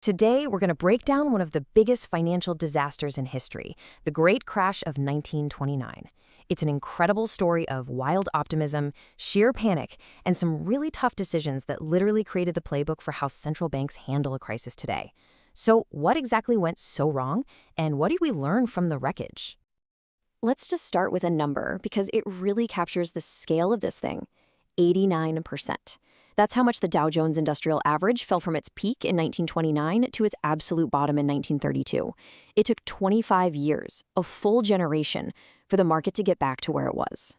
Today, we're going to break down one of the biggest financial disasters in history, the Great Crash of 1929. It's an incredible story of wild optimism, sheer panic, and some really tough decisions that literally created the playbook for how central banks handle a crisis today. So, what exactly went so wrong, and what did we learn from the wreckage? Let's just start with a number because it really captures the scale of this thing. 89%. That's how much the Dow Jones Industrial Average fell from its peak in 1929 to its absolute bottom in 1932. It took 25 years, a full generation, for the market to get back to where it was.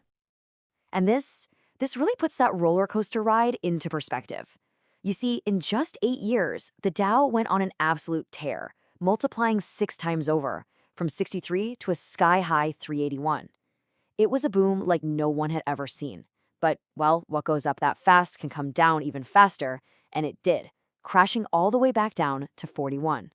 And this really puts that roller coaster ride into perspective. You see, in just 8 years, the Dow went on an absolute tear, multiplying 6 times over, from 63 to a sky-high 381. It was a boom like no one had ever seen. But, well, what goes up that fast can come down even faster, and it did, crashing all the way back down to 41.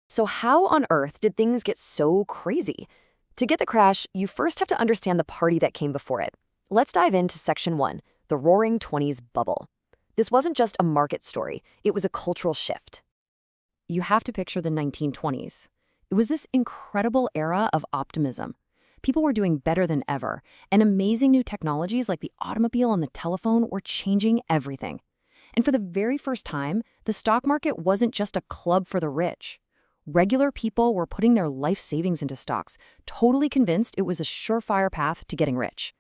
So how on earth did things get so crazy? To get the crash, you first have to understand the party that came before it. Let's dive into Section 1, the Roaring Twenties bubble. This wasn't just a market story, it was a cultural shift. You have to picture the 1920s. It was this incredible era of optimism. People were doing better than ever, and amazing new technologies like the automobile and the telephone were changing everything. And for the very first time, the stock market wasn't just a club for the rich. Regular people were putting their life savings into stocks, totally convinced it was a surefire path to getting rich.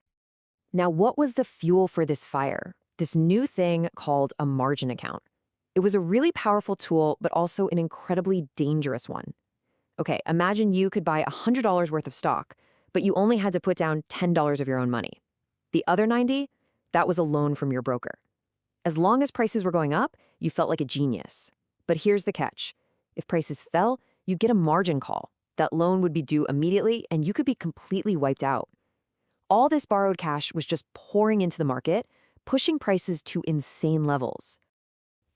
Now, what was the fuel for this fire? This new thing called a margin account. It was a really powerful tool, but also an incredibly dangerous one. Okay, imagine you could buy $100 worth of stock, but you only had to put down $10 of your own money. The other 90, that was a loan from your broker. As long as prices were going up, you felt like a genius. But here's the catch. If prices fell, you'd get a margin call. That loan would be due immediately, and you could be completely wiped out. All this borrowed cash was just pouring into the market, pushing prices to insane levels.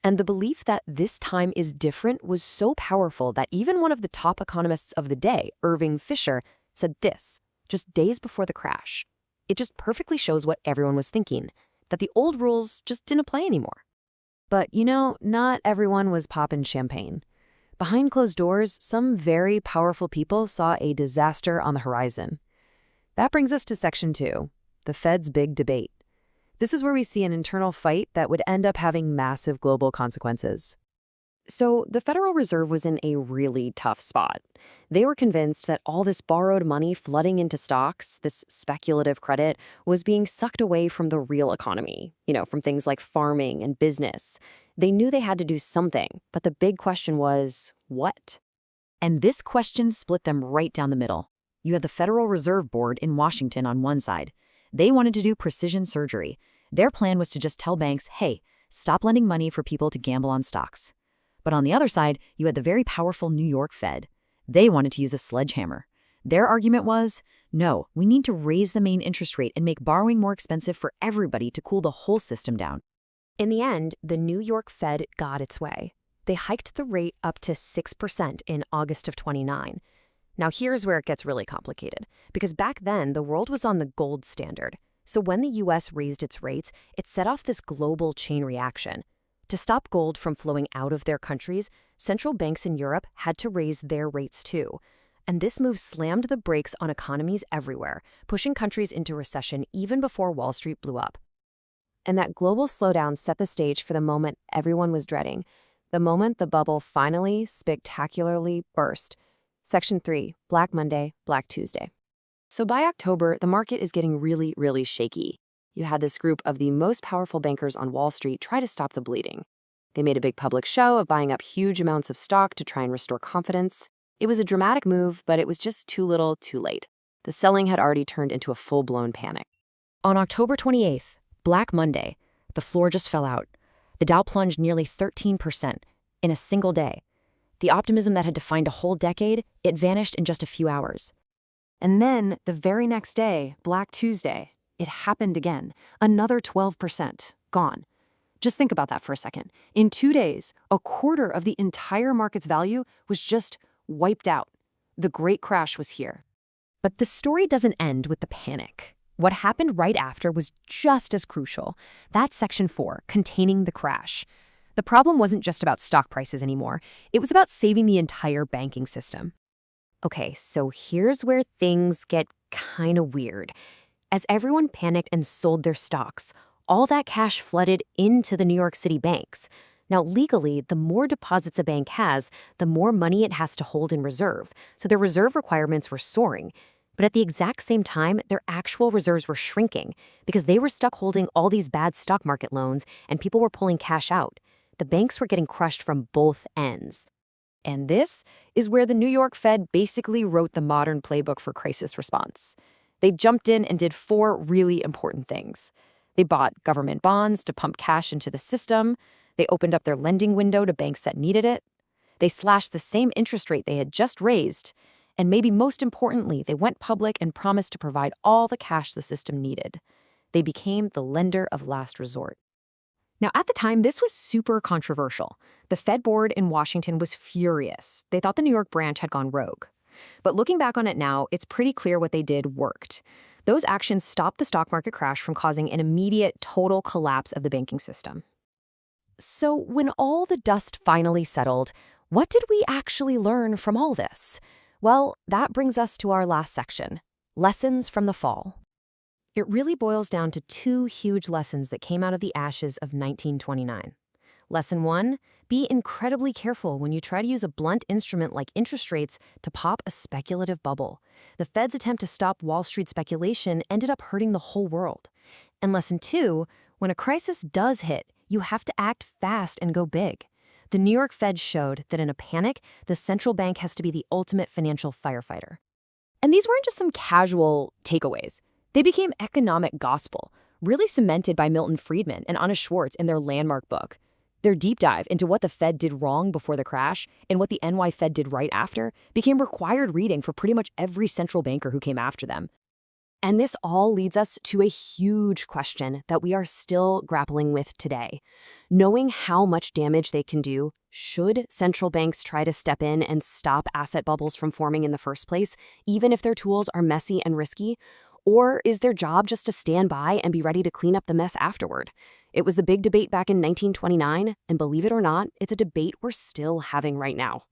And the belief that this time is different was so powerful that even one of the top economists of the day, Irving Fisher, said this, just days before the crash. It just perfectly shows what everyone was thinking, that the old rules just didn't apply anymore. But, not everyone was popping champagne. Behind closed doors, some very powerful people saw a disaster on the horizon. That brings us to Section 2, the Fed's big debate. This is where we see an internal fight that would end up having massive global consequences. So the Federal Reserve was in a really tough spot. They were convinced that all this borrowed money flooding into stocks, this speculative credit, was being sucked away from the real economy, from things like farming and business. They knew they had to do something, but the big question was, what? And this question split them right down the middle. You had the Federal Reserve Board in Washington on one side. They wanted to do precision surgery. Their plan was to just tell banks, hey, stop lending money for people to gamble on stocks. But on the other side, you had the very powerful New York Fed. They wanted to use a sledgehammer. Their argument was, no, we need to raise the main interest rate and make borrowing more expensive for everybody to cool the whole system down. In the end, the New York Fed got its way. They hiked the rate up to 6% in August of 29. Now here's where it gets really complicated, because back then the world was on the gold standard. So when the US raised its rates, it set off this global chain reaction. To stop gold from flowing out of their countries, central banks in Europe had to raise their rates too. And this move slammed the brakes on economies everywhere, pushing countries into recession even before Wall Street blew up. And that global slowdown set the stage for the moment everyone was dreading, the moment the bubble finally, spectacularly burst. Section 3, Black Monday, Black Tuesday. So by October, the market is getting really, really shaky. You had this group of the most powerful bankers on Wall Street try to stop the bleeding. They made a big public show of buying up huge amounts of stock to try and restore confidence. It was a dramatic move, but it was just too little, too late. The selling had already turned into a full-blown panic. On October 28th, Black Monday, the floor just fell out. The Dow plunged nearly 13% in a single day. The optimism that had defined a whole decade, it vanished in just a few hours. And then, the very next day, Black Tuesday, it happened again. Another 12%, gone. Just think about that for a second. In 2 days, a quarter of the entire market's value was just wiped out. The Great Crash was here. But the story doesn't end with the panic. What happened right after was just as crucial. That's Section 4, containing the crash. The problem wasn't just about stock prices anymore. It was about saving the entire banking system. Okay, so here's where things get kind of weird. As everyone panicked and sold their stocks, all that cash flooded into the New York City banks. Now, legally, the more deposits a bank has, the more money it has to hold in reserve, so their reserve requirements were soaring. But at the exact same time, their actual reserves were shrinking because they were stuck holding all these bad stock market loans and people were pulling cash out. The banks were getting crushed from both ends. And this is where the New York Fed basically wrote the modern playbook for crisis response. They jumped in and did 4 really important things. They bought government bonds to pump cash into the system. They opened up their lending window to banks that needed it. They slashed the same interest rate they had just raised. And maybe most importantly, they went public and promised to provide all the cash the system needed. They became the lender of last resort. Now, at the time, this was super controversial. The Fed board in Washington was furious. They thought the New York branch had gone rogue. But looking back on it now, it's pretty clear what they did worked. Those actions stopped the stock market crash from causing an immediate total collapse of the banking system. So when all the dust finally settled, what did we actually learn from all this? Well, that brings us to our last section, lessons from the fall. It really boils down to 2 huge lessons that came out of the ashes of 1929. Lesson 1, be incredibly careful when you try to use a blunt instrument like interest rates to pop a speculative bubble. The Fed's attempt to stop Wall Street speculation ended up hurting the whole world. And lesson 2, when a crisis does hit, you have to act fast and go big. The New York Fed showed that in a panic, the central bank has to be the ultimate financial firefighter. And these weren't just some casual takeaways. They became economic gospel, really cemented by Milton Friedman and Anna Schwartz in their landmark book. Their deep dive into what the Fed did wrong before the crash and what the NY Fed did right after became required reading for pretty much every central banker who came after them. And this all leads us to a huge question that we are still grappling with today. Knowing how much damage they can do, should central banks try to step in and stop asset bubbles from forming in the first place, even if their tools are messy and risky? Or is their job just to stand by and be ready to clean up the mess afterward? It was the big debate back in 1929, and believe it or not, it's a debate we're still having right now.